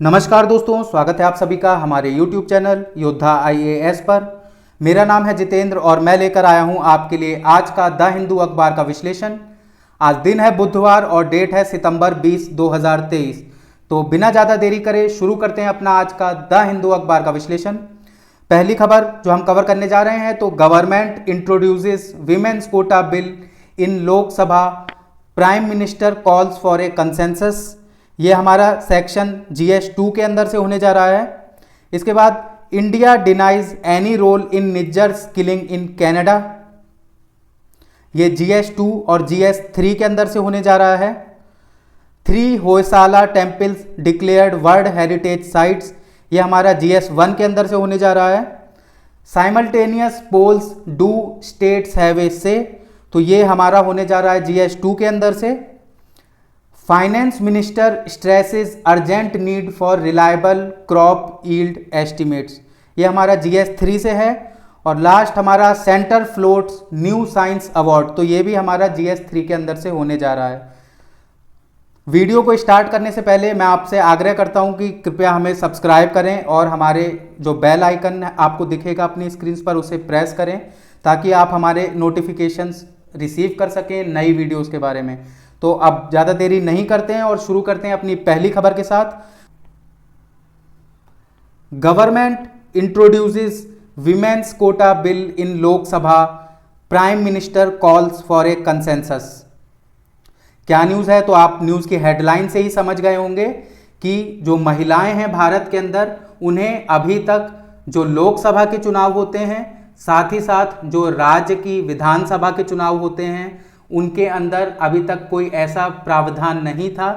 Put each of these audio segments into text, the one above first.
नमस्कार दोस्तों, स्वागत है आप सभी का हमारे YouTube चैनल योद्धा IAS पर। मेरा नाम है जितेंद्र और मैं लेकर आया हूं आपके लिए आज का द हिंदू अखबार का विश्लेषण। आज दिन है बुधवार और डेट है सितंबर 20, 2023। तो बिना ज़्यादा देरी करे शुरू करते हैं अपना आज का द हिंदू अखबार का विश्लेषण। पहली खबर जो हम कवर करने जा रहे हैं तो government introduces women's quota bill in Lok Sabha, prime minister calls for a consensus. ये हमारा सेक्शन GS2 के अंदर से होने जा रहा है। इसके बाद India denies any role in Nijjar's killing in Canada. ये GS2 और GS3 के अंदर से होने जा रहा है। 3 Hoysala temples declared world heritage sites. ये हमारा GS1 के अंदर से होने जा रहा है। Simultaneous polls do states have a say, तो ये हमारा होने जा रहा है GS2 के अंदर से। Finance minister stresses urgent need for reliable crop yield estimates. ये हमारा GS3 से है। और लास्ट हमारा centre floats new science award, तो ये भी हमारा GS3 के अंदर से होने जा रहा है। वीडियो को स्टार्ट करने से पहले मैं आपसे आग्रह करता हूं कि कृपया हमें सब्सक्राइब करें और हमारे जो बेल आइकन आपको दिखेगा अपनी स्क्रीन पर उसे प्रेस करें ताकि आप हमारे नोटिफिकेशंस रिसीव कर सकें नई वीडियोस के बारे में। तो अब ज़्यादा देरी नहीं करते हैं और शुरू करते हैं अपनी पहली खबर के साथ। Government introduces women's quota bill in Lok Sabha, prime minister calls for a consensus. क्या न्यूज़ है? तो आप न्यूज़ की हेडलाइन से ही समझ गए होंगे कि जो महिलाएं हैं भारत के अंदर, उन्हें अभी तक जो लोकसभा के चुनाव होते हैं, साथ ही साथ जो राज्य की विधानसभा के चुनाव होते हैं, उनके अंदर अभी तक कोई ऐसा प्रावधान नहीं था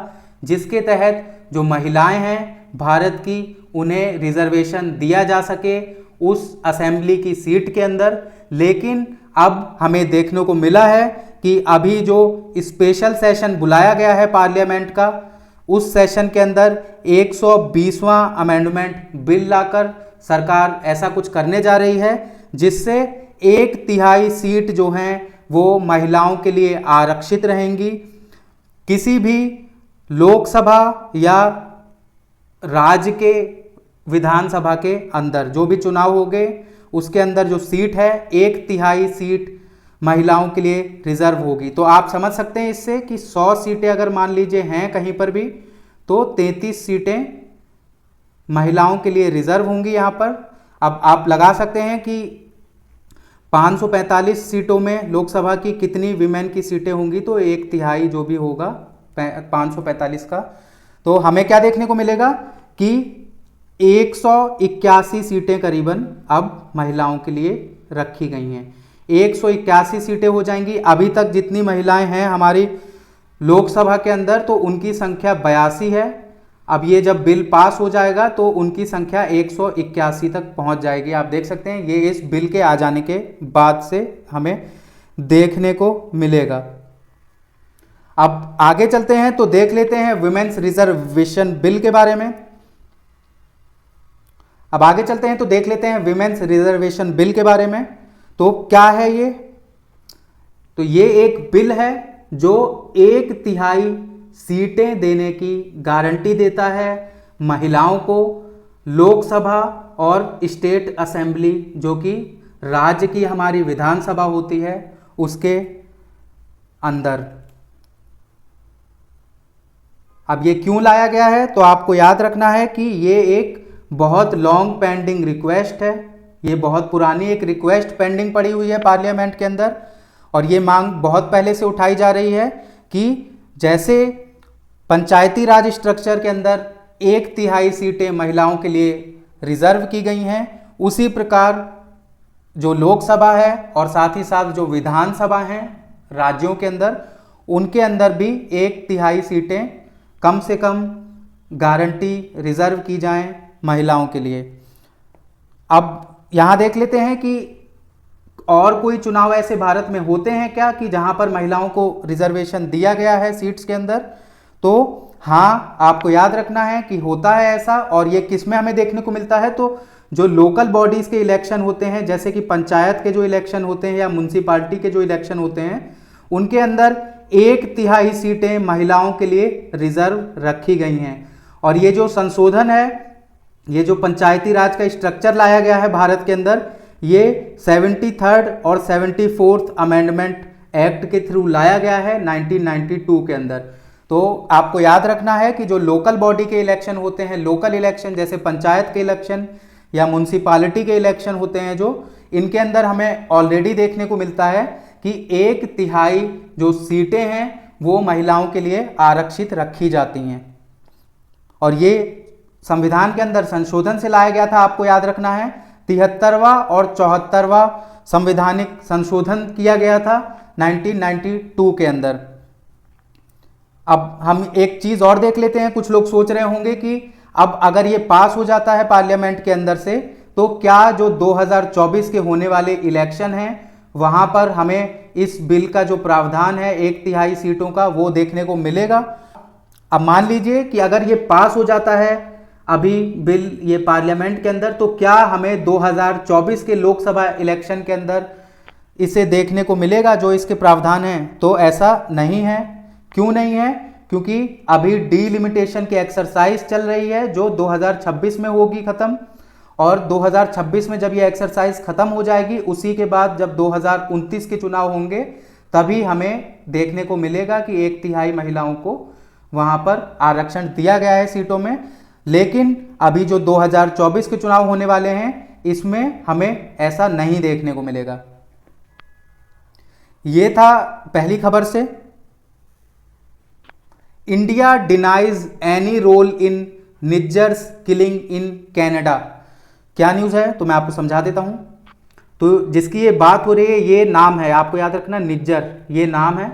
जिसके तहत जो महिलाएं हैं भारत की, उन्हें रिजर्वेशन दिया जा सके उस असेंबली की सीट के अंदर। लेकिन अब हमें देखने को मिला है कि अभी जो स्पेशल सेशन बुलाया गया है पार्लियामेंट का, उस सेशन के अंदर 120वां अमेंडमेंट बिल लाकर सरकार ऐसा कुछ करने जा रही है जिससे 1/3 सीट जो हैं वो महिलाओं के लिए आरक्षित रहेंगी। किसी भी लोकसभा या राज्य के विधानसभा के अंदर जो भी चुनाव होंगे उसके अंदर जो सीट है 1/3 सीट महिलाओं के लिए रिजर्व होगी। तो आप समझ सकते हैं इससे कि 100 सीटें अगर मान लीजिए हैं कहीं पर भी, तो 33 सीटें महिलाओं के लिए रिजर्व होंगी यहाँ पर। अब आप लगा सकते हैं कि 545 सीटों में लोकसभा की कितनी विमेन की सीटें होंगी, तो 1/3 जो भी होगा 545 का, तो हमें क्या देखने को मिलेगा कि 181 सीटें करीबन अब महिलाओं के लिए रखी गई हैं। 181 सीटें हो जाएंगी। अभी तक जितनी महिलाएं हैं हमारी लोकसभा के अंदर, तो उनकी संख्या 82 है। अब ये जब बिल पास हो जाएगा तो उनकी संख्या 181 तक पहुंच जाएगी। आप देख सकते हैं ये इस बिल के आ जाने के बाद से हमें देखने को मिलेगा। अब आगे चलते हैं तो देख लेते हैं विमेन्स रिजर्वेशन बिल के बारे में। अब आगे चलते हैं तो देख लेते हैं विमेन्स रिजर्वेशन बिल के बारे में। तो क्या है ये? तो ये एक बिल है जो 1/3 सीटें देने की गारंटी देता है महिलाओं को लोकसभा और स्टेट असेंबली, जो कि राज्य की हमारी विधानसभा होती है, उसके अंदर। अब ये क्यों लाया गया है? तो आपको याद रखना है कि ये एक बहुत लॉन्ग पेंडिंग रिक्वेस्ट है। ये बहुत पुरानी एक रिक्वेस्ट पेंडिंग पड़ी हुई है पार्लियामेंट के अंदर, और ये मांग बहुत पहले से उठाई जा रही है कि जैसे पंचायती राज स्ट्रक्चर के अंदर 1/3 सीटें महिलाओं के लिए रिजर्व की गई हैं, उसी प्रकार जो लोकसभा है और साथ ही साथ जो विधानसभा हैं राज्यों के अंदर, उनके अंदर भी 1/3 सीटें कम से कम गारंटी रिजर्व की जाएं महिलाओं के लिए। अब यहाँ देख लेते हैं कि और कोई चुनाव ऐसे भारत में होते हैं क्या कि जहाँ पर महिलाओं को रिजर्वेशन दिया गया है सीट्स के अंदर? तो हाँ, आपको याद रखना है कि होता है ऐसा। और ये किस में हमें देखने को मिलता है? तो जो लोकल बॉडीज़ के इलेक्शन होते हैं, जैसे कि पंचायत के जो इलेक्शन होते हैं या म्यूनसिपालिटी के जो इलेक्शन होते हैं, उनके अंदर 1/3 सीटें महिलाओं के लिए रिजर्व रखी गई हैं। और ये जो संशोधन है, ये जो पंचायती राज का स्ट्रक्चर लाया गया है भारत के अंदर, ये 73rd और 74th अमेंडमेंट एक्ट के थ्रू लाया गया है 1992 के अंदर। तो आपको याद रखना है कि जो लोकल बॉडी के इलेक्शन होते हैं, लोकल इलेक्शन जैसे पंचायत के इलेक्शन या म्यूनसिपालिटी के इलेक्शन होते हैं, जो इनके अंदर हमें ऑलरेडी देखने को मिलता है कि 1/3 जो सीटें हैं वो महिलाओं के लिए आरक्षित रखी जाती हैं। और ये संविधान के अंदर संशोधन से लाया गया था, आपको याद रखना है 73वां और 74वां संवैधानिक संशोधन किया गया था 1992 के अंदर। अब हम एक चीज और देख लेते हैं। कुछ लोग सोच रहे होंगे कि अब अगर ये पास हो जाता है पार्लियामेंट के अंदर से, तो क्या जो 2024 के होने वाले इलेक्शन हैं वहां पर हमें इस बिल का जो प्रावधान है 1/3 सीटों का वो देखने को मिलेगा। अब मान लीजिए कि अगर ये पास हो जाता है अभी बिल ये पार्लियामेंट के अंदर, तो क्या हमें 2024 के लोकसभा इलेक्शन के अंदर इसे देखने को मिलेगा जो इसके प्रावधान हैं? तो ऐसा नहीं है। क्यों नहीं है? क्योंकि अभी डीलिमिटेशन की एक्सरसाइज चल रही है जो 2026 में होगी खत्म, और 2026 में जब ये एक्सरसाइज खत्म हो जाएगी, उसी के बाद जब 2029 के चुनाव होंगे तभी हमें देखने को मिलेगा कि 1/3 महिलाओं को वहां पर आरक्षण दिया गया है सीटों में। लेकिन अभी जो 2024 के चुनाव होने वाले हैं इसमें हमें ऐसा नहीं देखने को मिलेगा। ये था पहली खबर से। India denies any role in Nijjar's killing in Canada. क्या न्यूज है तो मैं आपको समझा देता हूं। तो जिसकी ये बात हो रही है, ये नाम है, आपको याद रखना, निज्जर ये नाम है।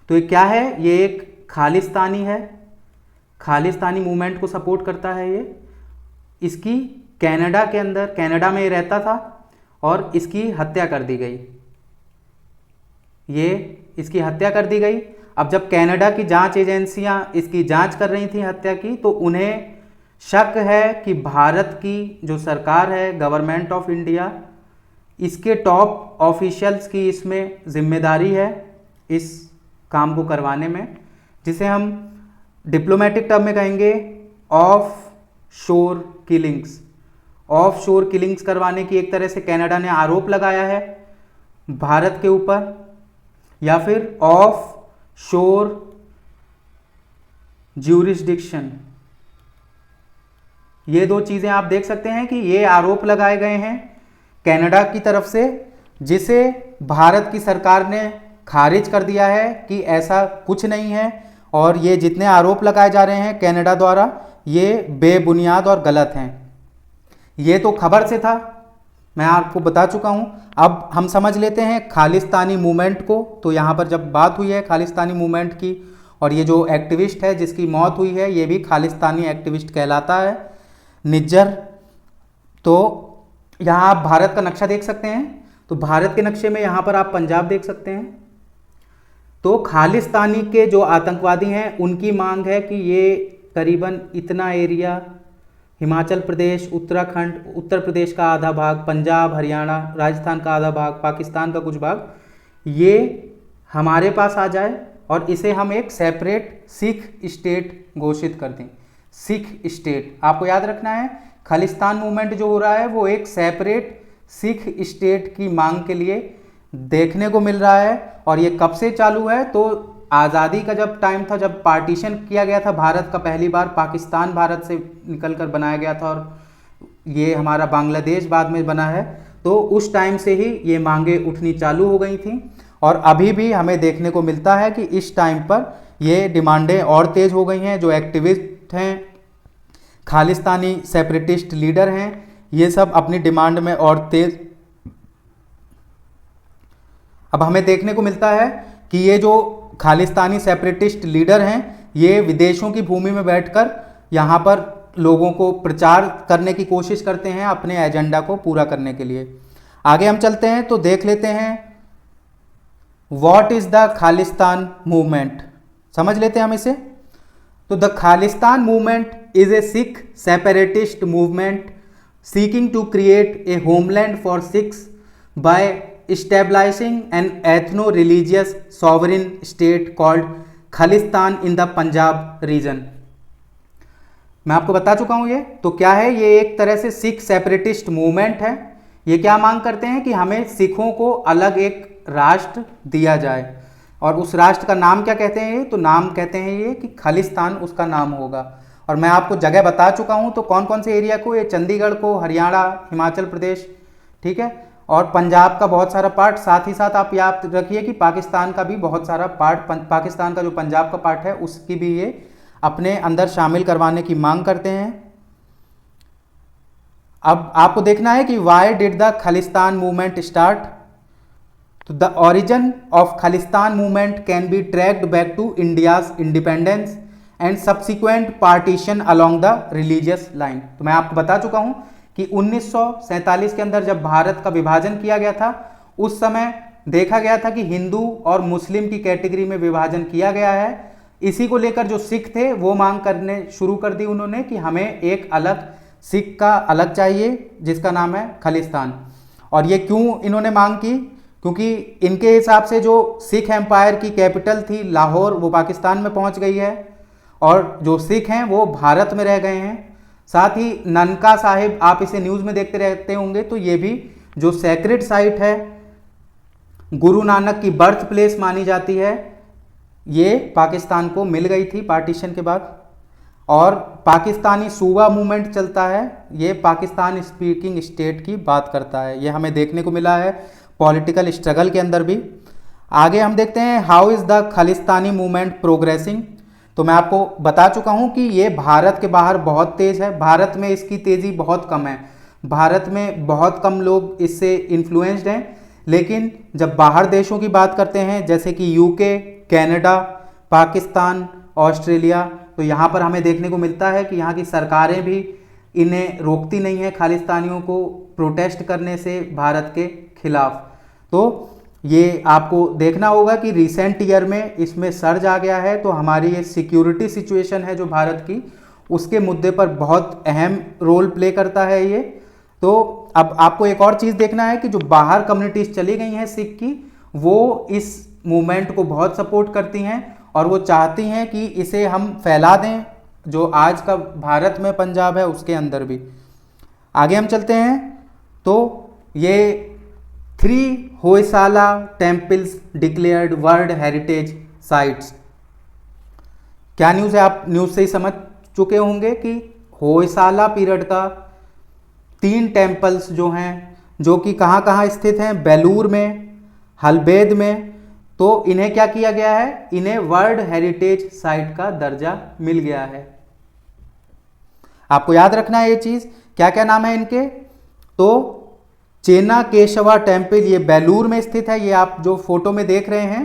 तो ये क्या है? ये एक खालिस्तानी है, खालिस्तानी मूवमेंट को सपोर्ट करता है ये। इसकी कनाडा के अंदर, कनाडा में ये रहता था और इसकी हत्या कर दी गई। ये इसकी हत्या कर दी गई। अब जब कनाडा की जांच एजेंसियां इसकी जांच कर रही थी हत्या की, तो उन्हें शक है कि भारत की जो सरकार है, गवर्नमेंट ऑफ इंडिया, इसके टॉप ऑफिशियल्स की इसमें जिम्मेदारी है इस काम को करवाने में, जिसे हम डिप्लोमेटिक टर्म में कहेंगे ऑफ शोर किलिंग्स। ऑफ शोर किलिंग्स करवाने की एक तरह से कनाडा ने आरोप लगाया है भारत के ऊपर, या फिर ऑफ शोर ज्यूरिसडिक्शन। ये दो चीजें आप देख सकते हैं कि ये आरोप लगाए गए हैं कनाडा की तरफ से, जिसे भारत की सरकार ने खारिज कर दिया है कि ऐसा कुछ नहीं है, और ये जितने आरोप लगाए जा रहे हैं कनाडा द्वारा ये बेबुनियाद और गलत हैं। ये तो खबर से था, मैं आपको बता चुका हूं। अब हम समझ लेते हैं खालिस्तानी मूवमेंट को। तो यहाँ पर जब बात हुई है खालिस्तानी मूवमेंट की, और ये जो एक्टिविस्ट है जिसकी मौत हुई है ये भी खालिस्तानी एक्टिविस्ट कहलाता है, निज्जर। तो यहाँ आप भारत का नक्शा देख सकते हैं। तो भारत के नक्शे में यहाँ पर आप पंजाब देख सकते हैं। तो खालिस्तानी के जो आतंकवादी हैं उनकी मांग है कि ये करीबन इतना एरिया, हिमाचल प्रदेश, उत्तराखंड, उत्तर प्रदेश का आधा भाग, पंजाब, हरियाणा, राजस्थान का आधा भाग, पाकिस्तान का कुछ भाग, ये हमारे पास आ जाए और इसे हम एक सेपरेट सिख स्टेट घोषित कर दें। सिख स्टेट, आपको याद रखना है, खालिस्तान मूवमेंट जो हो रहा है वो एक सेपरेट सिख स्टेट की मांग के लिए देखने को मिल रहा है। और ये कब से चालू है? तो आज़ादी का जब टाइम था, जब पार्टीशन किया गया था भारत का, पहली बार पाकिस्तान भारत से निकलकर बनाया गया था और ये हमारा बांग्लादेश बाद में बना है, तो उस टाइम से ही ये मांगे उठनी चालू हो गई थी। और अभी भी हमें देखने को मिलता है कि इस टाइम पर ये डिमांडें और तेज हो गई हैं। जो एक्टिविस्ट हैं, खालिस्तानी सेपरेटिस्ट लीडर हैं, ये सब अपनी डिमांड में और तेज। अब हमें देखने को मिलता है कि ये जो खालिस्तानी सेपरेटिस्ट लीडर हैं ये विदेशों की भूमि में बैठकर यहाँ पर लोगों को प्रचार करने की कोशिश करते हैं अपने एजेंडा को पूरा करने के लिए। आगे हम चलते हैं तो देख लेते हैं what is the Khalistan movement, समझ लेते हैं हम इसे। तो the Khalistan movement is a Sikh separatist movement seeking to create a homeland for Sikhs by establishing an ethno-religious sovereign state called Khalistan in the Punjab region. मैं आपको बता चुका हूँ ये। तो क्या है, ये एक तरह से सिख सेपरेटिस्ट मूवमेंट है। ये क्या मांग करते हैं कि हमें सिखों को अलग एक राष्ट्र दिया जाए, और उस राष्ट्र का नाम क्या कहते हैं ये, तो नाम कहते हैं ये कि खालिस्तान उसका नाम होगा। और मैं आपको जगह बता चुका हूँ, तो कौन कौन से एरिया को, ये चंडीगढ़ को, हरियाणा, हिमाचल प्रदेश, ठीक है, और पंजाब का बहुत सारा पार्ट। साथ ही साथ आप याद रखिए कि पाकिस्तान का भी बहुत सारा पार्ट, पाकिस्तान का जो पंजाब का पार्ट है उसकी भी ये अपने अंदर शामिल करवाने की मांग करते हैं। अब आपको देखना है कि why did the Khalistan movement start. तो the origin of Khalistan movement can be tracked back to India's independence and subsequent partition along the religious line. तो मैं आपको बता चुका हूं कि 1947 के अंदर जब भारत का विभाजन किया गया था, उस समय देखा गया था कि हिंदू और मुस्लिम की कैटेगरी में विभाजन किया गया है। इसी को लेकर जो सिख थे वो मांग करने शुरू कर दी उन्होंने कि हमें एक अलग सिख का अलग चाहिए जिसका नाम है खालिस्तान। और ये क्यों इन्होंने मांग की, क्योंकि इनके हिसाब से जो सिख एम्पायर की कैपिटल थी लाहौर, वो पाकिस्तान में पहुंच गई है, और जो सिख हैं वो भारत में रह गए हैं। साथ ही ननका साहिब, आप इसे न्यूज़ में देखते रहते होंगे, तो ये भी जो सैक्रेड साइट है, गुरु नानक की बर्थ प्लेस मानी जाती है, ये पाकिस्तान को मिल गई थी पार्टीशन के बाद। और पाकिस्तानी सूबा मूवमेंट चलता है, ये पाकिस्तान स्पीकिंग स्टेट की बात करता है। ये हमें देखने को मिला है पॉलिटिकल स्ट्रगल के अंदर भी। आगे हम देखते हैं how is the Khalistani movement progressing. तो मैं आपको बता चुका हूं कि ये भारत के बाहर बहुत तेज़ है, भारत में इसकी तेज़ी बहुत कम है। भारत में बहुत कम लोग इससे इन्फ्लुएंस्ड हैं, लेकिन जब बाहर देशों की बात करते हैं जैसे कि यूके, कनाडा, पाकिस्तान, ऑस्ट्रेलिया, तो यहाँ पर हमें देखने को मिलता है कि यहाँ की सरकारें भी इन्हें रोकती नहीं है खालिस्तानियों को प्रोटेस्ट करने से भारत के खिलाफ। तो ये आपको देखना होगा कि रिसेंट ईयर में इसमें सर्ज आ गया है। तो हमारी ये सिक्योरिटी सिचुएशन है जो भारत की, उसके मुद्दे पर बहुत अहम रोल प्ले करता है ये। तो अब आपको एक और चीज़ देखना है कि जो बाहर कम्युनिटीज़ चली गई हैं सिख की, वो इस मूवमेंट को बहुत सपोर्ट करती हैं और वो चाहती हैं कि इसे हम फैला दें, जो आज का भारत में पंजाब है उसके अंदर भी। आगे हम चलते हैं, तो ये 3 Hoysala temples declared world heritage sites. क्या न्यूज़ है, आप न्यूज़ से ही समझ चुके होंगे कि होयसाला पीरियड का 3 टेम्पल्स जो हैं, जो कि कहाँ कहाँ स्थित हैं, बेलूर में, हलबेद में, तो इन्हें क्या किया गया है, इन्हें वर्ल्ड हेरिटेज साइट का दर्जा मिल गया है। आपको याद रखना है ये चीज़, क्या क्या नाम है इनके। तो चेन्ना केशवा टेम्पल, ये बेलूर में स्थित है। ये आप जो फोटो में देख रहे हैं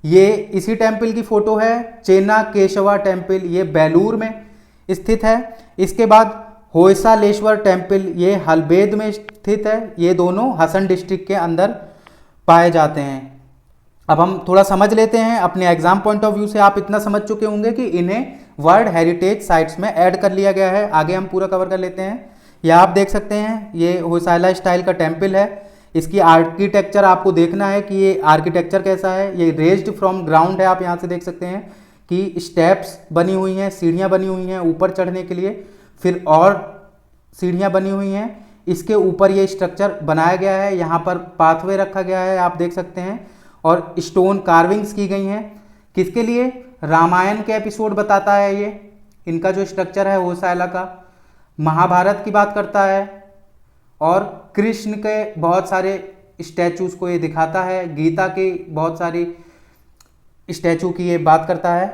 ये इसी टेम्पल की फोटो है। चेन्ना केशवा टेम्पल ये बेलूर में स्थित है। इसके बाद होयसालेश्वर टेम्पल ये हलबेद में स्थित है। ये दोनों हसन डिस्ट्रिक्ट के अंदर पाए जाते हैं। अब हम थोड़ा समझ लेते हैं अपने एग्जाम पॉइंट ऑफ व्यू से। आप इतना समझ चुके होंगे कि इन्हें वर्ल्ड हेरिटेज साइट्स में ऐड कर लिया गया है। आगे हम पूरा कवर कर लेते हैं। यह आप देख सकते हैं, ये होयसाला स्टाइल का टेम्पल है। इसकी आर्किटेक्चर आपको देखना है कि ये आर्किटेक्चर कैसा है। ये रेज्ड फ्रॉम ग्राउंड है। आप यहाँ से देख सकते हैं कि स्टेप्स बनी हुई हैं, सीढ़ियाँ बनी हुई हैं ऊपर चढ़ने के लिए, फिर और सीढ़ियाँ बनी हुई हैं। इसके ऊपर ये स्ट्रक्चर बनाया गया है। यहाँ पर पाथवे रखा गया है, आप देख सकते हैं, और स्टोन कार्विंग्स की गई हैं। किसके लिए, रामायण के एपिसोड बताता है ये। इनका जो स्ट्रक्चर है होयसाला का महाभारत की बात करता है, और कृष्ण के बहुत सारे स्टैचूज को ये दिखाता है। गीता की बहुत सारी स्टैचू की ये बात करता है।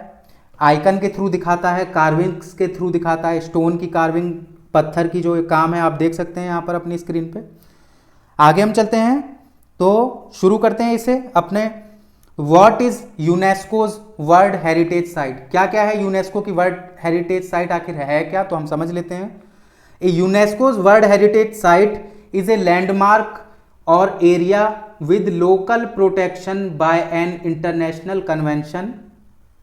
आइकन के थ्रू दिखाता है, कार्विंग्स के थ्रू दिखाता है। स्टोन की कार्विंग, पत्थर की जो काम है आप देख सकते हैं यहाँ पर अपनी स्क्रीन पे। आगे हम चलते हैं, तो शुरू करते हैं इसे अपने। What is UNESCO's world heritage site. क्या क्या है यूनेस्को की वर्ल्ड हेरिटेज साइट, आखिर है क्या, तो हम समझ लेते हैं। A UNESCO's world heritage site is a landmark or area with local protection by an international convention.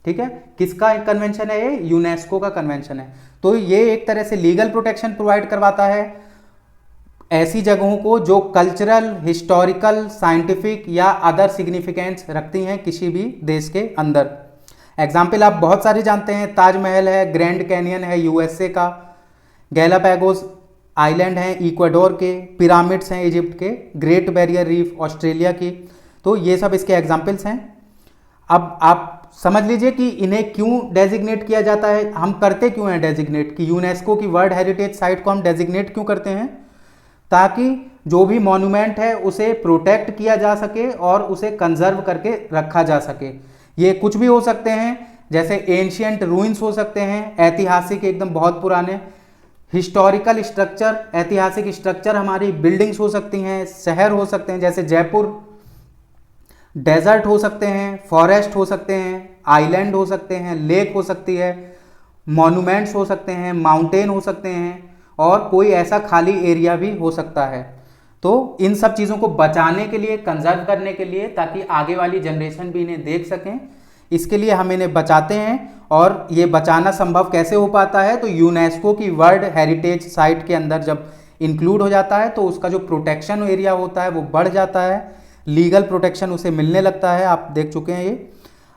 ठीक है, किसका कन्वेंशन है ये, यूनेस्को का कन्वेंशन है। तो ये एक तरह से लीगल प्रोटेक्शन प्रोवाइड करवाता है ऐसी जगहों को जो कल्चरल, हिस्टोरिकल, साइंटिफिक या अदर सिग्निफिकेंस रखती हैं किसी भी देश के अंदर। एग्जाम्पल आप बहुत सारे जानते हैं, ताजमहल है, ग्रैंड कैनियन है यूएसए का, गैलापैगोस आइलैंड हैं इक्वाडोर के, पिरामिड्स हैं इजिप्ट के, ग्रेट बैरियर रीफ ऑस्ट्रेलिया की। तो ये सब इसके एग्जाम्पल्स हैं। अब आप समझ लीजिए कि इन्हें क्यों डेजिग्नेट किया जाता है, हम करते क्यों हैं डेजिग्नेट, कि यूनेस्को की वर्ल्ड हेरिटेज साइट को हम डेजिग्नेट क्यों करते हैं, ताकि जो भी मॉन्यूमेंट है उसे प्रोटेक्ट किया जा सके और उसे कंजर्व करके रखा जा सके। ये कुछ भी हो सकते हैं, जैसे एंशियंट रूइंस हो सकते हैं, ऐतिहासिक एकदम बहुत पुराने हिस्टोरिकल स्ट्रक्चर, ऐतिहासिक स्ट्रक्चर हमारी बिल्डिंग्स हो सकती हैं, शहर हो सकते हैं जैसे जयपुर, डेजर्ट हो सकते हैं, फॉरेस्ट हो सकते हैं, आइलैंड हो सकते हैं, लेक हो सकती है, मॉन्यूमेंट्स हो सकते हैं, माउंटेन हो सकते हैं, और कोई ऐसा खाली एरिया भी हो सकता है। तो इन सब चीज़ों को बचाने के लिए, कंजर्व करने के लिए, ताकि आगे वाली जनरेशन भी इन्हें देख सकें, इसके लिए हम इन्हें बचाते हैं। और ये बचाना संभव कैसे हो पाता है, तो यूनेस्को की वर्ल्ड हेरिटेज साइट के अंदर जब इंक्लूड हो जाता है तो उसका जो प्रोटेक्शन एरिया होता है वो बढ़ जाता है, लीगल प्रोटेक्शन उसे मिलने लगता है। आप देख चुके हैं ये।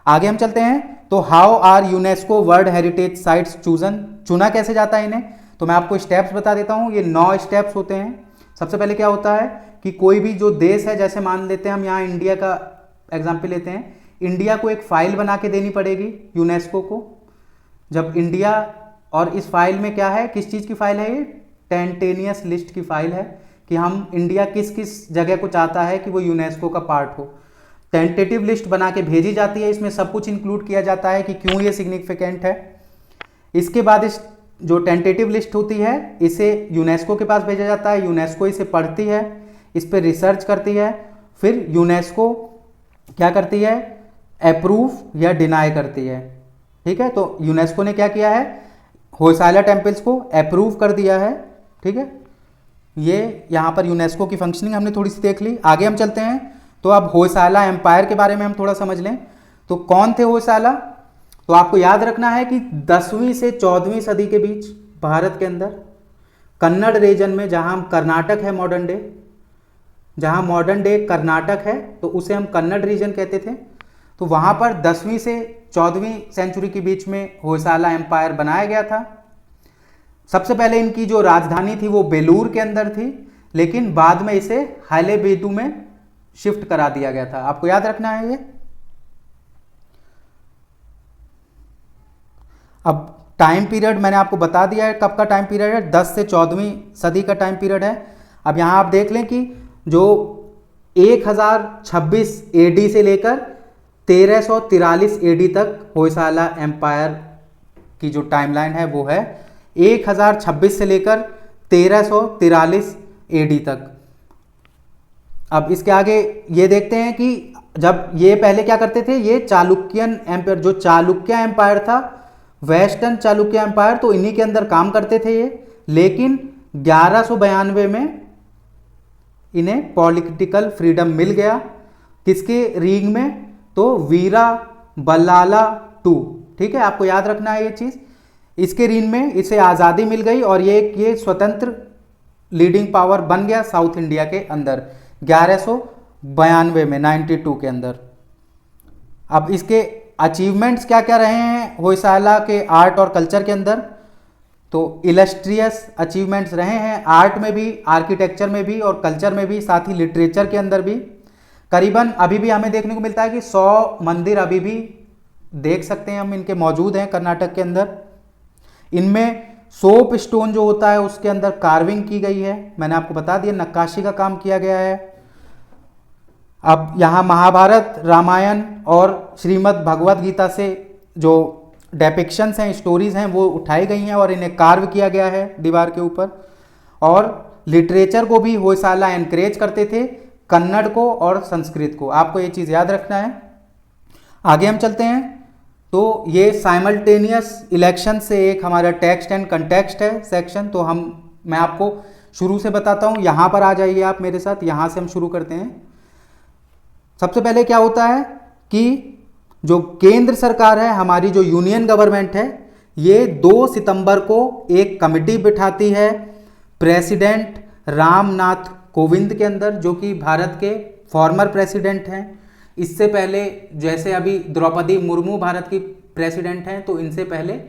आगे हम चलते हैं। तो how are UNESCO world heritage sites chosen, चुना कैसे जाता है इन्हें, तो मैं आपको स्टेप्स बता देता हूँ। ये 9 स्टेप्स होते हैं। सबसे पहले क्या होता है कि कोई भी जो देश है, जैसे मान लेते हैं हम यहाँ इंडिया का एग्जाम्पल लेते हैं, इंडिया को एक फाइल बना के देनी पड़ेगी यूनेस्को को। जब इंडिया, और इस फाइल में क्या है, किस चीज़ की फाइल है, ये टेंटेनियस लिस्ट की फाइल है कि हम इंडिया किस किस जगह को चाहता है कि वो यूनेस्को का पार्ट हो। टेंटेटिव लिस्ट बना के भेजी जाती है, इसमें सब कुछ इंक्लूड किया जाता है कि क्यों ये सिग्निफिकेंट है। इसके बाद इस जो टेंटेटिव लिस्ट होती है इसे यूनेस्को के पास भेजा जाता है, यूनेस्को इसे पढ़ती है, इस पर रिसर्च करती है, फिर यूनेस्को क्या करती है, अप्रूव या डिनाई करती है। ठीक है, तो यूनेस्को ने क्या किया है, होयसाला टेम्पल्स को अप्रूव कर दिया है। ठीक है, ये यहाँ पर यूनेस्को की फंक्शनिंग हमने थोड़ी सी देख ली। आगे हम चलते हैं। तो अब होयसाला एम्पायर के बारे में हम थोड़ा समझ लें। तो कौन थे होयसाला, तो आपको याद रखना है कि 10वीं से 14वीं सदी के बीच भारत के अंदर कन्नड़ रीजन में, जहाँ कर्नाटक है मॉडर्न डे, जहाँ मॉडर्न डे कर्नाटक है तो उसे हम कन्नड़ रीजन कहते थे। तो वहाँ पर 10वीं से 14वीं सेंचुरी के बीच में होयसाला एम्पायर बनाया गया था। सबसे पहले इनकी जो राजधानी थी वो बेलूर के अंदर थी, लेकिन बाद में इसे हालेबीडु में शिफ्ट करा दिया गया था। आपको याद रखना है ये। अब टाइम पीरियड मैंने आपको बता दिया है कब का टाइम पीरियड है, 10 से 14वीं सदी का टाइम पीरियड है। अब यहाँ आप देख लें कि जो 1026 एडी से लेकर 1343 एडी तक होयसाला एम्पायर की जो टाइमलाइन है वो है 1026 से लेकर 1343 एडी तक। अब इसके आगे ये देखते हैं कि जब ये पहले क्या करते थे, ये चालुक्यन एम्पायर, जो चालुक्य एम्पायर था, वेस्टर्न चालुक्य एम्पायर, तो इन्हीं के अंदर काम करते थे ये। लेकिन 1192 में इन्हें पॉलिटिकल फ्रीडम मिल गया। किसके रीग में, तो वीरा बल्लाला टू। ठीक है, आपको याद रखना है ये चीज़। इसके रीग में इसे आज़ादी मिल गई और ये स्वतंत्र लीडिंग पावर बन गया साउथ इंडिया के अंदर 1192 में, 92 के अंदर। अब इसके अचीवमेंट्स क्या क्या रहे हैं होयसाला के आर्ट और कल्चर के अंदर, तो इलस्ट्रियस अचीवमेंट्स रहे हैं आर्ट में भी, आर्किटेक्चर में भी और कल्चर में भी, साथ ही लिटरेचर के अंदर भी। करीबन अभी भी हमें देखने को मिलता है कि 100 मंदिर अभी भी देख सकते हैं हम, इनके मौजूद हैं कर्नाटक के अंदर। इनमें सोप स्टोन जो होता है उसके अंदर कार्विंग की गई है, मैंने आपको बता दिया, नक्काशी का काम किया गया है। अब यहाँ महाभारत, रामायण और श्रीमद् भगवत गीता से जो डेपिक्शंस हैं, स्टोरीज हैं, वो उठाई गई हैं और इन्हें कार्व किया गया है दीवार के ऊपर। और लिटरेचर को भी होयसाला एनकरेज करते थे, कन्नड़ को और संस्कृत को। आपको ये चीज़ याद रखना है। आगे हम चलते हैं। तो ये साइमल्टेनियस इलेक्शन से एक हमारा टेक्स्ट एंड कंटेक्स्ट है सेक्शन, तो मैं आपको शुरू से बताता हूँ। यहाँ पर आ जाइए आप मेरे साथ, यहाँ से हम शुरू करते हैं। सबसे पहले क्या होता है कि जो केंद्र सरकार है, हमारी जो यूनियन गवर्नमेंट है, ये 2 सितंबर को एक कमेटी बिठाती है प्रेसिडेंट रामनाथ कोविंद के अंदर, जो कि भारत के फॉर्मर प्रेसिडेंट हैं। इससे पहले जैसे अभी द्रौपदी मुर्मू भारत की प्रेसिडेंट हैं, तो इनसे पहले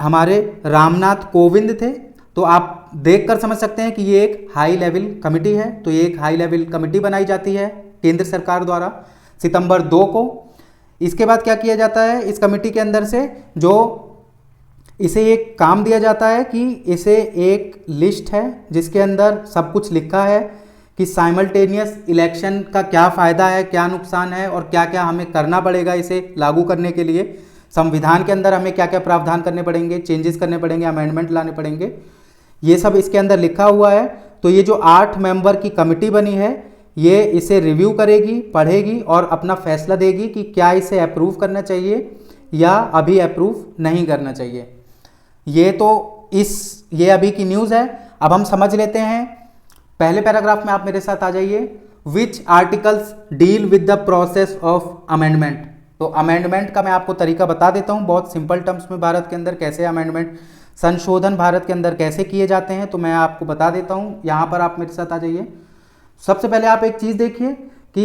हमारे रामनाथ कोविंद थे। तो आप देखकर समझ सकते हैं कि ये एक हाई लेवल कमेटी है। तो ये एक हाई लेवल कमेटी बनाई जाती है केंद्र सरकार द्वारा सितंबर 2 को। इसके बाद क्या किया जाता है, इस कमेटी के अंदर से जो इसे एक काम दिया जाता है कि इसे एक लिस्ट है जिसके अंदर सब कुछ लिखा है कि साइमल्टेनियस इलेक्शन का क्या फ़ायदा है, क्या नुकसान है और क्या क्या हमें करना पड़ेगा इसे लागू करने के लिए। संविधान के अंदर हमें क्या क्या प्रावधान करने पड़ेंगे, चेंजेस करने पड़ेंगे, अमेंडमेंट लाने पड़ेंगे, ये सब इसके अंदर लिखा हुआ है। तो ये जो 8 मेंबर की कमेटी बनी है ये इसे रिव्यू करेगी, पढ़ेगी और अपना फैसला देगी कि क्या इसे अप्रूव करना चाहिए या अभी अप्रूव नहीं करना चाहिए। ये तो ये अभी की न्यूज़ है। अब हम समझ लेते हैं, पहले पैराग्राफ में आप मेरे साथ आ जाइए। Which articles deal with the process of amendment. तो अमेंडमेंट का मैं आपको तरीका बता देता हूँ बहुत सिंपल टर्म्स में, भारत के अंदर कैसे अमेंडमेंट संशोधन भारत के अंदर कैसे किए जाते हैं, तो मैं आपको बता देता हूँ। यहाँ पर आप मेरे साथ आ जाइए। सबसे पहले आप एक चीज़ देखिए कि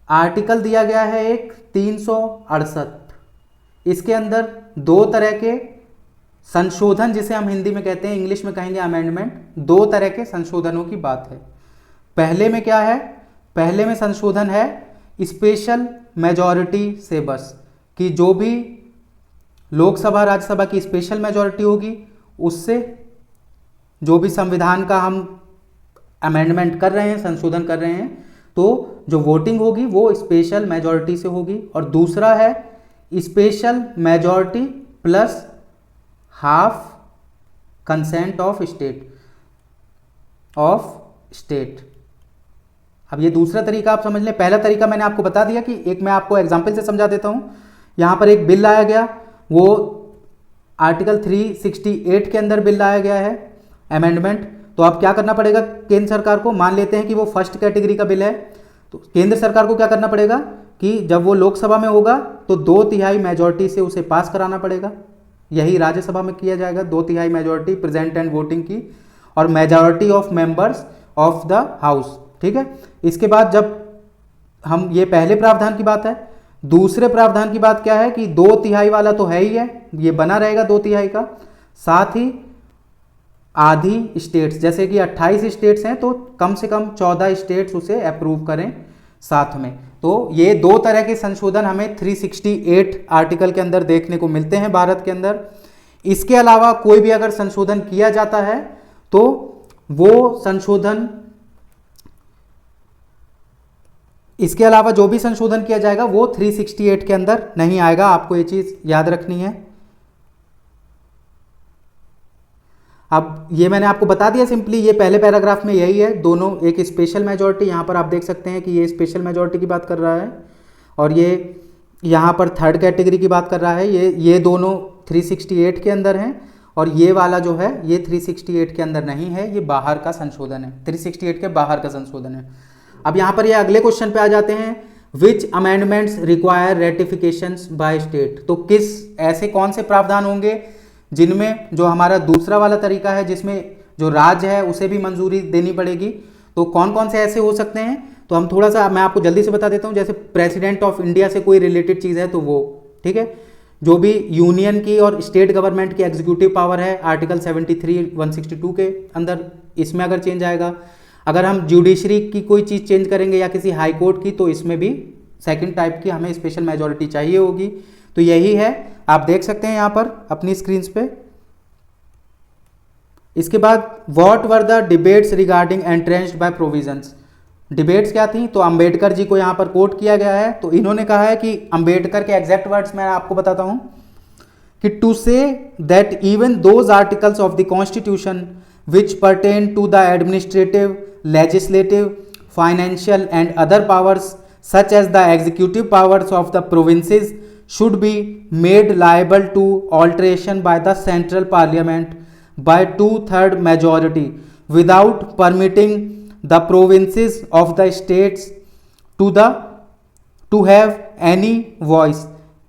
आर्टिकल दिया गया है एक 368। इसके अंदर 2 तरह के संशोधन, जिसे हम हिंदी में कहते हैं, इंग्लिश में कहेंगे अमेंडमेंट, 2 तरह के संशोधनों की बात है। पहले में क्या है, पहले में संशोधन है स्पेशल मेजॉरिटी से, बस कि जो भी लोकसभा राज्यसभा की स्पेशल मेजॉरिटी होगी उससे जो भी संविधान का हम अमेंडमेंट कर रहे हैं, संशोधन कर रहे हैं, तो जो वोटिंग होगी वो स्पेशल मेजॉरिटी से होगी। और दूसरा है special majority plus half consent of state. अब ये दूसरा तरीका आप समझ लें। पहला तरीका मैंने आपको बता दिया कि एक मैं आपको एग्जांपल से समझा देता हूं। यहां पर एक बिल लाया गया, वो आर्टिकल 368 के अंदर बिल लाया गया है अमेंडमेंट। तो अब क्या करना पड़ेगा केंद्र सरकार को, मान लेते हैं कि वो फर्स्ट कैटेगरी का बिल है, तो केंद्र सरकार को क्या करना पड़ेगा कि जब वो लोकसभा में होगा तो 2/3 मेजॉरिटी से उसे पास कराना पड़ेगा। यही राज्यसभा में किया जाएगा, 2/3 मेजॉरिटी प्रेजेंट एंड वोटिंग की और majority of members of the house. ठीक है। इसके बाद जब हम, ये पहले प्रावधान की बात है, दूसरे प्रावधान की बात क्या है कि 2/3 वाला तो है ही है, ये बना रहेगा 2/3 का, साथ ही आधी स्टेट्स, जैसे कि 28 स्टेट्स हैं तो कम से कम 14 स्टेट्स उसे अप्रूव करें साथ में। तो ये 2 तरह के संशोधन हमें 368 आर्टिकल के अंदर देखने को मिलते हैं भारत के अंदर। इसके अलावा कोई भी अगर संशोधन किया जाता है तो वो संशोधन, इसके अलावा जो भी संशोधन किया जाएगा वो 368 के अंदर नहीं आएगा, आपको ये चीज याद रखनी है। अब ये मैंने आपको बता दिया सिंपली, ये पहले पैराग्राफ में यही है, दोनों एक स्पेशल मेजॉरिटी, यहाँ पर आप देख सकते हैं कि ये स्पेशल मेजॉरिटी की बात कर रहा है और ये यहाँ पर थर्ड कैटेगरी की बात कर रहा है। ये दोनों 368 के अंदर हैं और ये वाला जो है ये 368 के अंदर नहीं है, ये बाहर का संशोधन है, 368 के बाहर का संशोधन है। अब यहाँ पर ये अगले क्वेश्चन पे आ जाते हैं, विच अमेंडमेंट्स रिक्वायर रेटिफिकेशंस बाय स्टेट। तो ऐसे कौन से प्रावधान होंगे जिनमें जो हमारा दूसरा वाला तरीका है जिसमें जो राज्य है उसे भी मंजूरी देनी पड़ेगी, तो कौन कौन से ऐसे हो सकते हैं। तो हम थोड़ा सा मैं आपको जल्दी से बता देता हूँ। जैसे प्रेसिडेंट ऑफ इंडिया से कोई रिलेटेड चीज़ है तो वो, ठीक है। जो भी यूनियन की और स्टेट गवर्नमेंट की एग्जीक्यूटिव पावर है आर्टिकल 73 162 के अंदर, इसमें अगर चेंज आएगा। अगर हम जुडिशरी की कोई चीज़ चेंज करेंगे या किसी हाई कोर्ट की, तो इसमें भी सेकंड टाइप की हमें स्पेशल मेजॉरिटी चाहिए होगी। तो यही है, आप देख सकते हैं यहाँ पर अपनी स्क्रीन पे। इसके बाद what were the debates regarding entrenched by provisions. Debates क्या थी, तो अंबेडकर जी को यहाँ पर कोट किया गया है। तो इन्होंने कहा है कि अंबेडकर के एग्जैक्ट वर्ड्स मैं आपको बताता हूँ कि to say that even those articles of the constitution which pertain to the administrative, legislative, financial and other powers such as the executive powers of the provinces should be made liable to alteration by the central parliament by 2/3 majority without permitting the provinces of the states to have any voice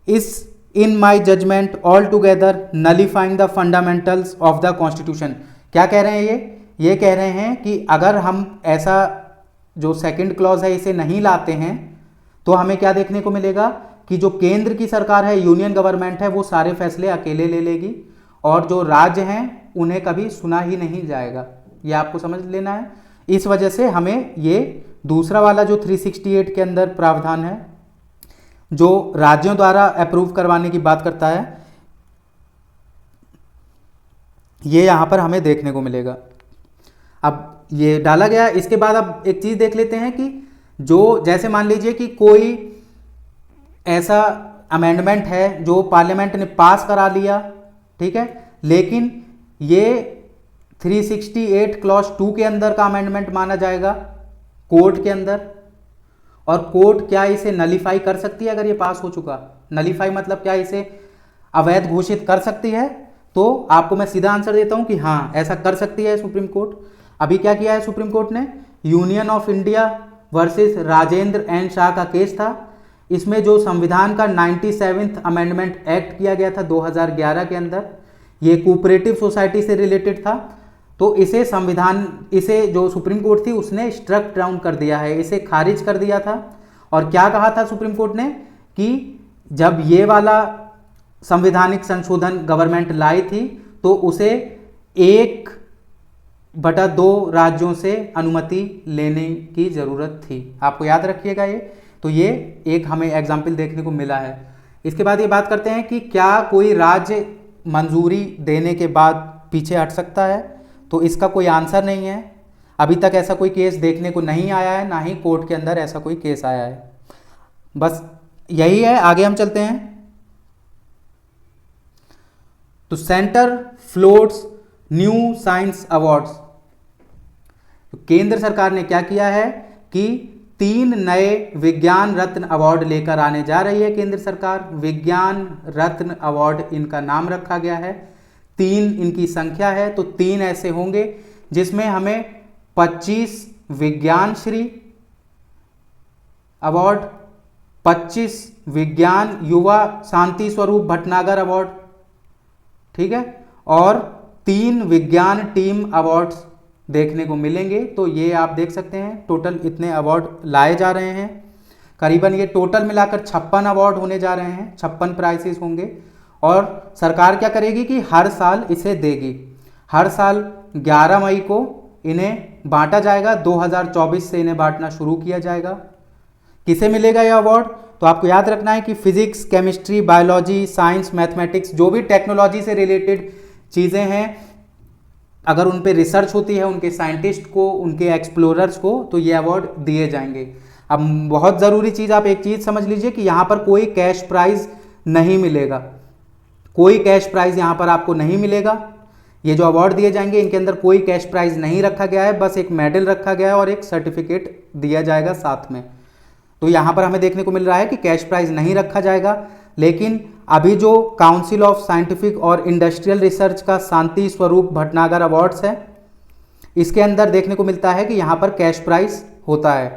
is in my judgment altogether nullifying the fundamentals of the constitution। क्या कह रहे हैं ये कह रहे हैं कि अगर हम ऐसा जो सेकंड क्लॉज है इसे नहीं लाते हैं तो हमें क्या देखने को मिलेगा कि जो केंद्र की सरकार है, यूनियन गवर्नमेंट है, वो सारे फैसले अकेले ले लेगी और जो राज्य हैं उन्हें कभी सुना ही नहीं जाएगा। ये आपको समझ लेना है। इस वजह से हमें ये दूसरा वाला जो 368 के अंदर प्रावधान है, जो राज्यों द्वारा अप्रूव करवाने की बात करता है, ये यहां पर हमें देखने को मिलेगा। अब ये डाला गया। इसके बाद अब एक चीज देख लेते हैं कि जो जैसे मान लीजिए कि कोई ऐसा अमेंडमेंट है जो पार्लियामेंट ने पास करा लिया, ठीक है, लेकिन ये 368 क्लॉज 2 के अंदर का अमेंडमेंट माना जाएगा कोर्ट के अंदर, और कोर्ट क्या इसे नलीफाई कर सकती है अगर ये पास हो चुका? नलीफाई मतलब क्या, इसे अवैध घोषित कर सकती है? तो आपको मैं सीधा आंसर देता हूं कि हाँ, ऐसा कर सकती है सुप्रीम कोर्ट। अभी क्या किया है सुप्रीम कोर्ट ने? Union of India versus Rajendra N Shah का केस था। इसमें जो संविधान का 97th अमेंडमेंट एक्ट किया गया था 2011 के अंदर, ये कोऑपरेटिव सोसाइटी से रिलेटेड था। तो इसे जो सुप्रीम कोर्ट थी उसने स्ट्रक डाउन कर दिया है, इसे खारिज कर दिया था। और क्या कहा था सुप्रीम कोर्ट ने कि जब ये वाला संवैधानिक संशोधन गवर्नमेंट लाई थी तो उसे 1/2 राज्यों से अनुमति लेने की जरूरत थी। आपको याद रखिएगा ये। तो ये एक हमें एग्जाम्पल देखने को मिला है। इसके बाद ये बात करते हैं कि क्या कोई राज्य मंजूरी देने के बाद पीछे हट सकता है? तो इसका कोई आंसर नहीं है। अभी तक ऐसा कोई केस देखने को नहीं आया है, ना ही कोर्ट के अंदर ऐसा कोई केस आया है। बस यही है। आगे हम चलते हैं। तो centre floats new science awards. तो केंद्र सरकार ने क्या किया है कि 3 नए विज्ञान रत्न अवार्ड लेकर आने जा रही है केंद्र सरकार। विज्ञान रत्न अवार्ड इनका नाम रखा गया है। 3 इनकी संख्या है, तो 3 ऐसे होंगे जिसमें हमें 25 विज्ञान श्री अवार्ड, 25 विज्ञान युवा शांति स्वरूप भटनागर अवार्ड, ठीक है, और 3 विज्ञान टीम अवार्ड्स देखने को मिलेंगे। तो ये आप देख सकते हैं टोटल इतने अवार्ड लाए जा रहे हैं। करीबन ये टोटल मिलाकर 56 अवार्ड होने जा रहे हैं, 56 प्राइजेस होंगे। और सरकार क्या करेगी कि हर साल इसे देगी। हर साल 11 मई को इन्हें बांटा जाएगा। 2024 से इन्हें बांटना शुरू किया जाएगा। किसे मिलेगा यह अवार्ड? तो आपको याद रखना है कि physics, chemistry, biology, science, mathematics, जो भी टेक्नोलॉजी से रिलेटेड चीज़ें हैं, अगर उन पे रिसर्च होती है, उनके साइंटिस्ट को, उनके एक्सप्लोरर्स को, तो ये अवार्ड दिए जाएंगे। अब बहुत ज़रूरी चीज़, आप एक चीज़ समझ लीजिए कि यहाँ पर कोई कैश प्राइज नहीं मिलेगा। कोई कैश प्राइज यहाँ पर आपको नहीं मिलेगा। ये जो अवार्ड दिए जाएंगे इनके अंदर कोई कैश प्राइज नहीं रखा गया है, बस एक मेडल रखा गया है और एक सर्टिफिकेट दिया जाएगा साथ में। तो यहाँ पर हमें देखने को मिल रहा है कि कैश प्राइज नहीं रखा जाएगा। लेकिन अभी जो काउंसिल ऑफ साइंटिफिक और इंडस्ट्रियल रिसर्च का शांति स्वरूप भटनागर अवार्ड्स है, इसके अंदर देखने को मिलता है कि यहाँ पर कैश प्राइज होता है।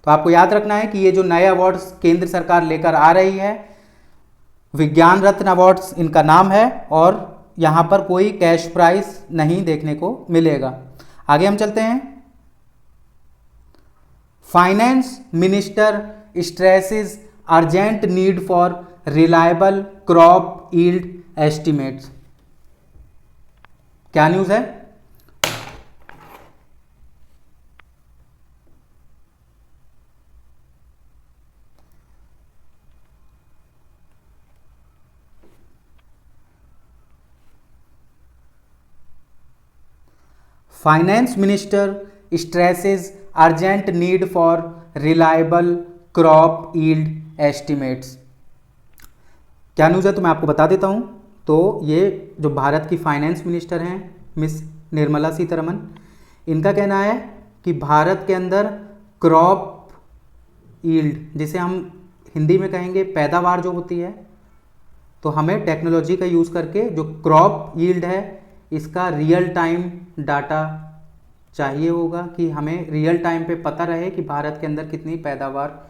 तो आपको याद रखना है कि ये जो नए अवार्ड्स केंद्र सरकार लेकर आ रही है, विज्ञान रत्न अवार्ड्स इनका नाम है, और यहाँ पर कोई कैश प्राइज नहीं देखने को मिलेगा। आगे हम चलते हैं। Finance minister stresses urgent need for reliable crop yield estimates. क्या न्यूज़ है? Finance minister stresses urgent need for reliable crop yield estimates. क्या न्यूज़ है तो मैं आपको बता देता हूँ। तो ये जो भारत की फाइनेंस मिनिस्टर हैं मिस निर्मला सीतारमन, इनका कहना है कि भारत के अंदर क्रॉप यील्ड, जिसे हम हिंदी में कहेंगे पैदावार जो होती है, तो हमें टेक्नोलॉजी का यूज़ करके जो क्रॉप यील्ड है इसका रियल टाइम डाटा चाहिए होगा, कि हमें रियल टाइम पे पता रहे कि भारत के अंदर कितनी पैदावार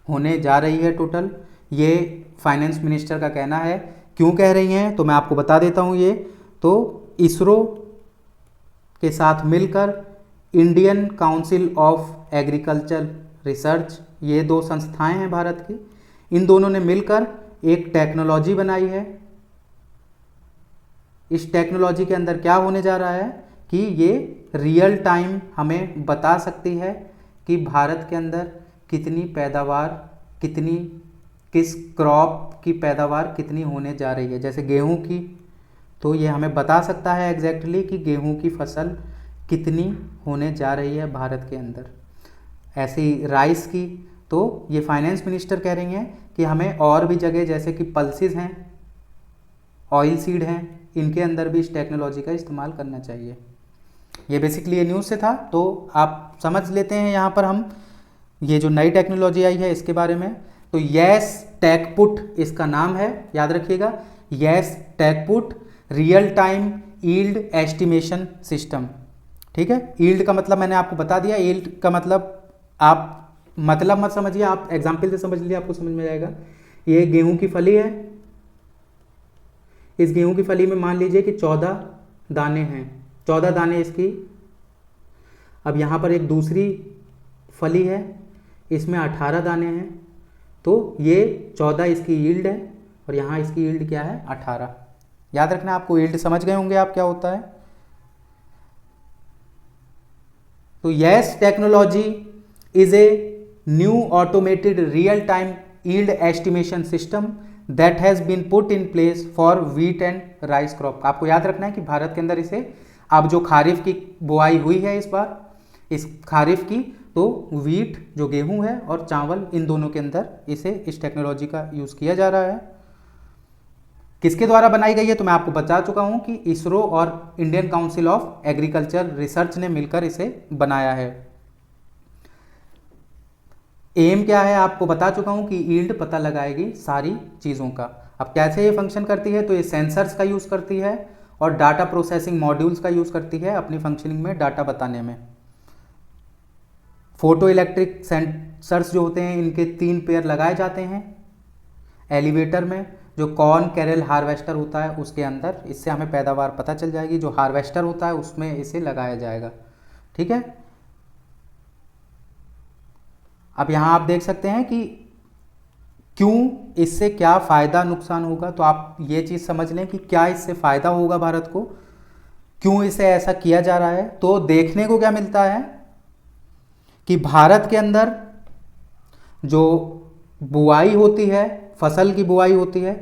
होने जा रही है टोटल। ये फाइनेंस मिनिस्टर का कहना है। क्यों कह रही हैं तो मैं आपको बता देता हूँ। ये तो इसरो के साथ मिलकर Indian council of agriculture research, ये 2 संस्थाएं हैं भारत की, इन दोनों ने मिलकर एक टेक्नोलॉजी बनाई है इस टेक्नोलॉजी के अंदर क्या होने जा रहा है कि ये रियल टाइम हमें बता सकती है कि भारत के अंदर कितनी पैदावार, कितनी किस क्रॉप की पैदावार कितनी होने जा रही है। जैसे गेहूं की, तो ये हमें बता सकता है एग्जैक्टली कि गेहूं की फसल कितनी होने जा रही है भारत के अंदर। ऐसे ही राइस की, तो ये फाइनेंस मिनिस्टर कह रही हैं कि हमें और भी जगह जैसे कि पल्सेस हैं, ऑयल सीड हैं, इनके अंदर भी इस टेक्नोलॉजी का इस्तेमाल करना चाहिए। ये बेसिकली ये न्यूज़ से था, तो आप समझ लेते हैं यहाँ पर हम ये जो नई टेक्नोलॉजी आई है इसके बारे में। तो यस टेकपुट इसका नाम है, याद रखिएगा, यस टेकपुट real time yield estimation system. ठीक है, यील्ड का मतलब मैंने आपको बता दिया। यील्ड का मतलब आप मतलब मत समझिए, आप एग्जाम्पल से समझ लीजिए, आपको समझ में जाएगा। ये गेहूं की फली है, इस गेहूं की फली में मान लीजिए कि 14 दाने हैं, 14 दाने इसकी। अब यहाँ पर एक दूसरी फली है, इसमें 18 दाने हैं, तो ये 14 इसकी यील्ड है और यहाँ इसकी यील्ड क्या है, 18। याद रखना, आपको यील्ड समझ गए होंगे आप क्या होता है। तो yes technology is a new automated real time yield estimation system that has been put in place for wheat and rice crop. आपको याद रखना है कि भारत के अंदर इसे, अब जो खारिफ की बुआई हुई है इस बार, इस खारिफ की, तो व्हीट जो गेहूं है और चावल, इन दोनों के अंदर इसे, इस टेक्नोलॉजी का यूज़ किया जा रहा है। किसके द्वारा बनाई गई है तो मैं आपको बता चुका हूं कि इसरो और Indian council of agriculture research ने मिलकर इसे बनाया है। एम क्या है आपको बता चुका हूं कि यील्ड पता लगाएगी सारी चीज़ों का। अब कैसे ये फंक्शन करती है, तो ये सेंसर्स का यूज़ करती है और डाटा प्रोसेसिंग मॉड्यूल्स का यूज़ करती है अपनी फंक्शनिंग में, डाटा बताने में। फोटो इलेक्ट्रिक सेंसर्स जो होते हैं, इनके 3 पेयर लगाए जाते हैं एलिवेटर में, जो कॉर्न कैरल हार्वेस्टर होता है उसके अंदर। इससे हमें पैदावार पता चल जाएगी। जो हार्वेस्टर होता है उसमें इसे लगाया जाएगा। ठीक है, अब यहाँ आप देख सकते हैं कि क्यों, इससे क्या फ़ायदा नुकसान होगा। तो आप ये चीज़ समझ लें कि क्या इससे फ़ायदा होगा भारत को, क्यों इसे ऐसा किया जा रहा है। तो देखने को क्या मिलता है कि भारत के अंदर जो बुआई होती है, फसल की बुआई होती है,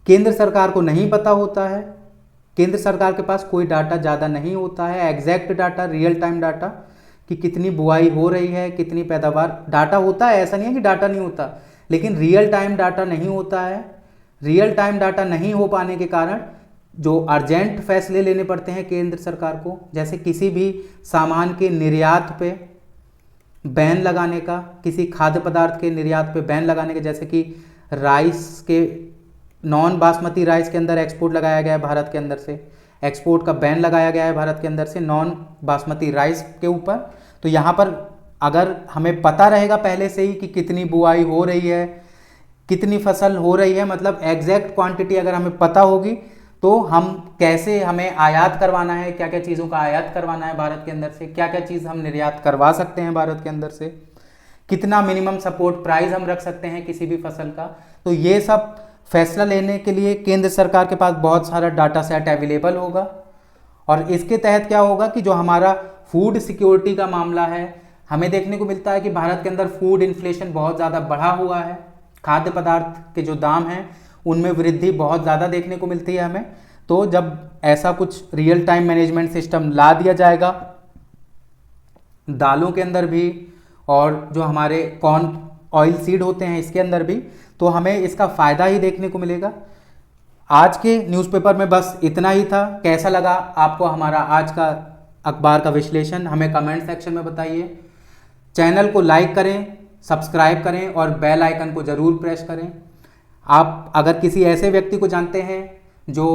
केंद्र सरकार को नहीं पता होता है। केंद्र सरकार के पास कोई डाटा ज़्यादा नहीं होता है, exact data, real time data कि कितनी बुआई हो रही है, कितनी पैदावार। डाटा होता है, ऐसा नहीं है कि डाटा नहीं होता, लेकिन रियल टाइम डाटा नहीं होता है। रियल टाइम डाटा नहीं हो पाने के कारण जो अर्जेंट फैसले लेने पड़ते हैं केंद्र सरकार को, जैसे किसी भी सामान के निर्यात पे बैन लगाने का, किसी खाद्य पदार्थ के निर्यात पे बैन लगाने का, जैसे कि राइस के, नॉन बासमती राइस के अंदर एक्सपोर्ट लगाया गया है भारत के अंदर से, एक्सपोर्ट का बैन लगाया गया है भारत के अंदर से नॉन बासमती राइस के ऊपर। तो यहाँ पर अगर हमें पता रहेगा पहले से ही कि कितनी बुआई हो रही है, कितनी फसल हो रही है, मतलब एग्जैक्ट क्वांटिटी अगर हमें पता होगी, तो हम कैसे, हमें आयात करवाना है, क्या क्या चीज़ों का आयात करवाना है भारत के अंदर से, क्या क्या चीज़ हम निर्यात करवा सकते हैं भारत के अंदर से, कितना मिनिमम सपोर्ट प्राइस हम रख सकते हैं किसी भी फसल का। तो ये सब फैसला लेने के लिए केंद्र सरकार के पास बहुत सारा डाटा सेट अवेलेबल होगा। और इसके तहत क्या होगा कि जो हमारा फूड सिक्योरिटी का मामला है, हमें देखने को मिलता है कि भारत के अंदर फूड इन्फ्लेशन बहुत ज़्यादा बढ़ा हुआ है। खाद्य पदार्थ के जो दाम हैं उनमें वृद्धि बहुत ज़्यादा देखने को मिलती है हमें। तो जब ऐसा कुछ रियल टाइम मैनेजमेंट सिस्टम ला दिया जाएगा दालों के अंदर भी, और जो हमारे कॉर्न ऑयल सीड होते हैं इसके अंदर भी, तो हमें इसका फ़ायदा ही देखने को मिलेगा। आज के न्यूज़पेपर में बस इतना ही था। कैसा लगा आपको हमारा आज का अखबार का विश्लेषण, हमें कमेंट सेक्शन में बताइए। चैनल को लाइक करें, सब्सक्राइब करें और बेल आइकन को ज़रूर प्रेस करें। आप अगर किसी ऐसे व्यक्ति को जानते हैं जो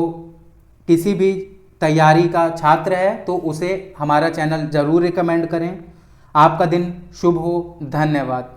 किसी भी तैयारी का छात्र है, तो उसे हमारा चैनल ज़रूर रिकमेंड करें। आपका दिन शुभ हो। धन्यवाद।